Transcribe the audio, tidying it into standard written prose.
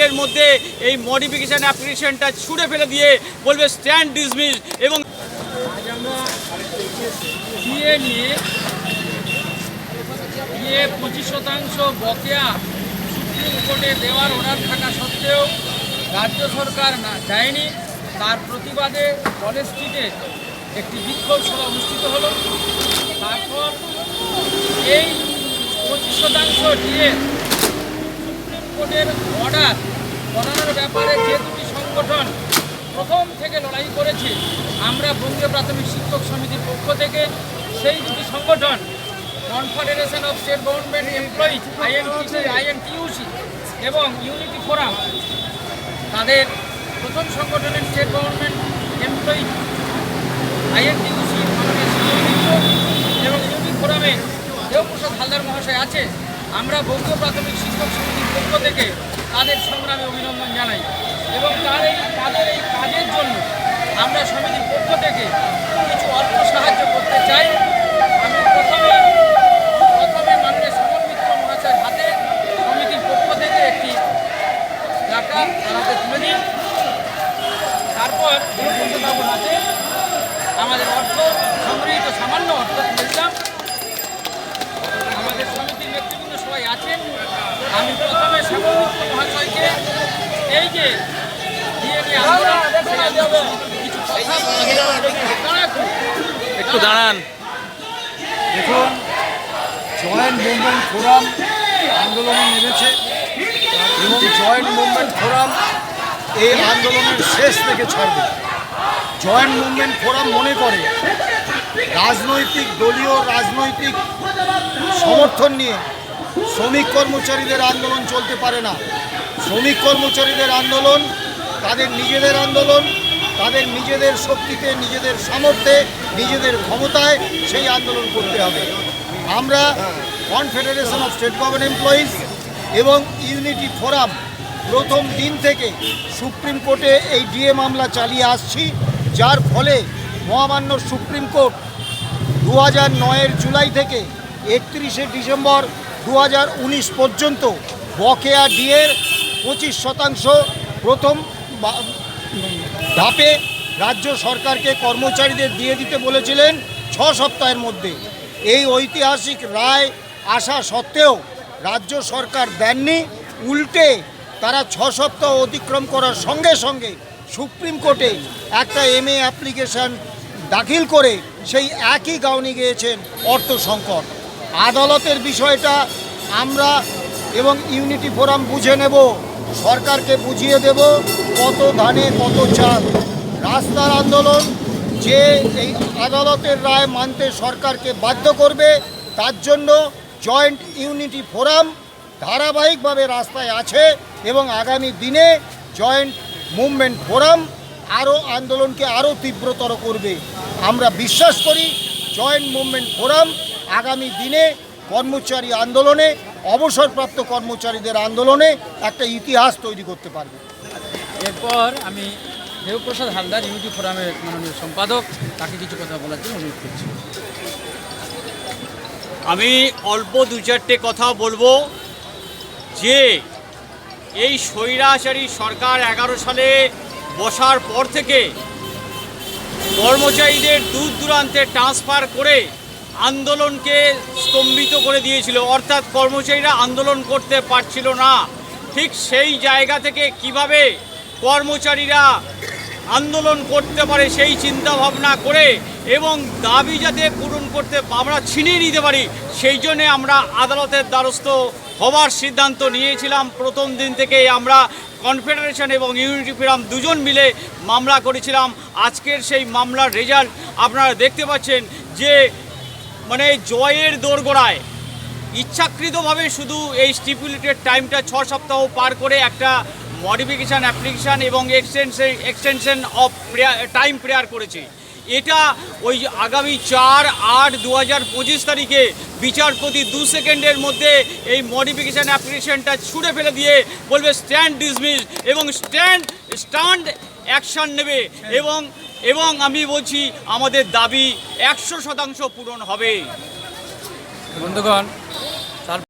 সেকেন্ডের মধ্যে এই মডিফিকেশান অ্যাপ্লিকেশনটা ছুঁড়ে ফেলে দিয়ে বলবে স্ট্যান্ড ডিসমিস। এবং আজ আমরা ডিএ নিয়ে 25% বকেয়া সুপ্রিম কোর্টে দেওয়ার অর্ডার থাকা সত্ত্বেও রাজ্য সরকার না দেয়নি, তার প্রতিবাদে কলেজ স্ট্রিটে একটি বিক্ষোভ সভা অনুষ্ঠিত হলো। তারপর এই 25% ডিএ সুপ্রিম কোর্টের অর্ডার করানোর ব্যাপারে যে দুটি সংগঠন প্রথম থেকে লড়াই করেছে, আমরা বঙ্গীয় প্রাথমিক শিক্ষক সমিতির পক্ষ থেকে সেই দুটি সংগঠন confederation of state government employees INTUC এবং ইউনিটি ফোরাম, তাদের প্রথম সংগঠনের স্টেট গভর্নমেন্ট এমপ্লয়িজ আইএনটিইউসি এবং ইউনিটি ফোরামে দেবপ্রসাদ হালদার মহাশয় আছে। আমরা বঙ্গীয় প্রাথমিক শিক্ষক সমিতির পক্ষ থেকে তাদের সংগ্রামে অভিনন্দন জানাই এবং তাদের এই কাজের জন্য আমরা সমিতির পক্ষ থেকে কিছু অর্থ সাহায্য করতে চাই। আমি প্রথমে মাননীয় সমর মিত্র মহাশয়ের হাতে সমিতির পক্ষ থেকে একটি টাকা তার তুলে দিন। তারপর দেবপ্রসাদবাবুর হাতে আমাদের অর্থ সংগৃহীত সামান্য অর্থ তুলে দিলাম। আমাদের সমিতির নেতৃবৃন্দ সবাই আছেন। আমি প্রথমে সমর মিত্র মহাশয়কে এই যে একটু দাঁড়ান। দেখুন, জয়েন্ট মুভমেন্ট ফোরাম আন্দোলনে নেমেছে এবং জয়েন্ট মুভমেন্ট ফোরাম এই আন্দোলনের শেষ থেকে ছাড়বে। জয়েন্ট মুভমেন্ট ফোরাম মনে করে দলীয় রাজনৈতিক সমর্থন নিয়ে শ্রমিক কর্মচারীদের আন্দোলন চলতে পারে না। শ্রমিক কর্মচারীদের আন্দোলন তাদের নিজেদের আন্দোলন, তাদের নিজেদের শক্তিতে, নিজেদের সামর্থ্যে, নিজেদের ক্ষমতায় সেই আন্দোলন করতে হবে। আমরা confederation of state government employees এবং ইউনিটি ফোরাম প্রথম দিন থেকে সুপ্রিম কোর্টে এই ডিএ মামলা চালিয়ে আসছি, যার ফলে মহামান্য সুপ্রিম কোর্ট 2009-এর জুলাই থেকে 31শে ডিসেম্বর 2019 পর্যন্ত বকেয়া ডিএর 25% প্রথম ধাপে রাজ্য সরকারকে কর্মচারীদের দিয়ে দিতে বলেছিলেন 6 সপ্তাহের মধ্যে। এই ঐতিহাসিক রায় আসা সত্ত্বেও রাজ্য সরকার দেননি, উল্টে তারা 6 সপ্তাহ অতিক্রম করার সঙ্গে সঙ্গে সুপ্রিম কোর্টে একটা MA অ্যাপ্লিকেশন দাখিল করে সেই একই গাউনি গিয়েছেন অর্থ সংকট। আদালতের বিষয়টা আমরা এবং ইউনিটি ফোরাম বুঝে নেব, সরকারকে বুঝিয়ে দেব কত ধানে কত চাল। রাস্তার আন্দোলন যে এই আদালতের রায় মানতে সরকারকে বাধ্য করবে, তার জন্য জয়েন্ট ইউনিটি ফোরাম ধারাবাহিকভাবে রাস্তায় আছে এবং আগামী দিনে জয়েন্ট মুভমেন্ট ফোরাম আরও আন্দোলনকে আরও তীব্রতর করবে। আমরা বিশ্বাস করি জয়েন্ট মুভমেন্ট ফোরাম আগামী দিনে কর্মচারী আন্দোলনে, অবসরপ্রাপ্ত কর্মচারীদের আন্দোলনে একটা ইতিহাস তৈরি করতে পারবে। এরপর আমি দেবপ্রসাদ হালদার ইউনিটি ফোরামের মাননীয় সম্পাদক, তাকে কিছু কথা বলার জন্য অনুরোধ করছি। আমি অল্প 2-4টে কথা বলবো যে এই স্বৈরাচারী সরকার 11 সালে বসার পর থেকে কর্মচারীদের দূর দূরান্তে ট্রান্সফার করে আন্দোলনকে স্তম্ভিত করে দিয়েছিল, অর্থাৎ কর্মচারীরা আন্দোলন করতে পারছিল না। ঠিক সেই জায়গা থেকে কিভাবে কর্মচারীরা আন্দোলন করতে পারে সেই চিন্তা ভাবনা করে এবং দাবি যাতে পূরণ করতে আমরা ছিনিয়ে নিতে পারি, সেই জন্যে আমরা আদালতের দ্বারস্থ হবার সিদ্ধান্ত নিয়েছিলাম। প্রথম দিন থেকেই আমরা কনফেডারেশন এবং ইউনিটি ফোরাম দুজন মিলে মামলা করেছিলাম। আজকের সেই মামলার রেজাল্ট আপনারা দেখতে পাচ্ছেন যে মানে জয়ের দোরগোড়ায় ইচ্ছাকৃতভাবে শুধু এই স্টিপুলেটেড টাইমটা 6 সপ্তাহ পার করে একটা মডিফিকেশান অ্যাপ্লিকেশান এবং এক্সটেনশন অফ টাইম প্রেয়ার করেছে। এটা ওই আগামী 4/8/2025 তারিখে বিচারপতি 2 সেকেন্ডের মধ্যে এই মডিফিকেশান অ্যাপ্লিকেশনটা ছুঁড়ে ফেলে দিয়ে বলবে স্ট্যান্ড ডিসমিস এবং স্ট্যান্ড অ্যাকশান নেবে এবং আমি বলছি আমাদের দাবি 100% পূরণ হবে। বন্ধুগণ,